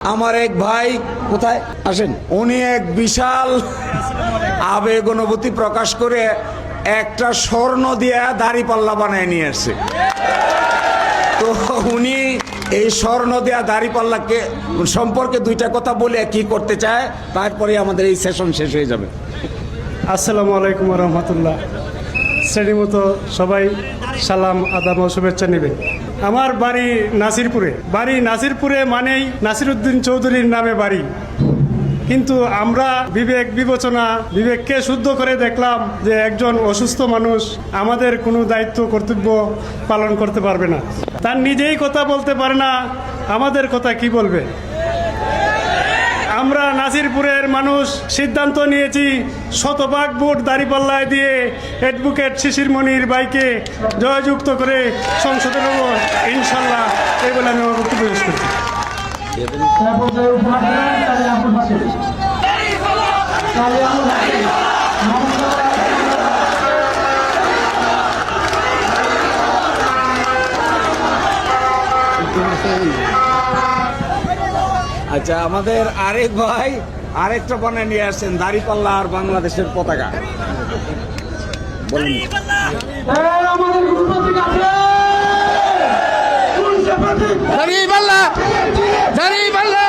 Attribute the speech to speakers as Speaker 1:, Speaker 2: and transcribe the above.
Speaker 1: আমার এক ভাই কোথায় আসেন, উনি এক বিশাল আবেগ অনুভূতি প্রকাশ করে একটা স্বর্ণ দিয়ে দাড়িপাল্লা বানায় নিয়ে আসছে। তো উনি এই স্বর্ণ দেয়া দাড়িপাল্লাকে সম্পর্কে দুইটা কথা বলে কি করতে চায়, তারপরে আমাদের এই সেশন শেষ হয়ে যাবে।
Speaker 2: আসসালামু আলাইকুম রহমতুল্লাহ। শ্রেণী মতো সবাই সালাম আদাব ও শুভেচ্ছা নেবেন। আমার বাড়ি নাসিরপুরে মানেই নাসিরউদ্দিন চৌধুরীর নামে বাড়ি। কিন্তু আমরা বিবেককে শুদ্ধ করে দেখলাম যে একজন অসুস্থ মানুষ আমাদের কোনো দায়িত্ব কর্তব্য পালন করতে পারবে না। তার নিজেই কথা বলতে পারে না, আমাদের কথা কি বলবে? আমরা নাসিরপুরের মানুষ সিদ্ধান্ত নিয়েছি শতভাগ ভোট দাঁড়িপাল্লায় দিয়ে অ্যাডভোকেট শিশির মনির ভাইকে জয়যুক্ত করে সংসদে নেব ইনশাল্লাহ। এই বলে আমি আমার বক্তব্য শেষ করছি।
Speaker 1: আচ্ছা, আমাদের আরেক ভাই আরেকটা বানিয়ে নিয়ে আসছেন দাড়িপাল্লা আর বাংলাদেশের পতাকা। বলেন।
Speaker 3: দাড়িপাল্লা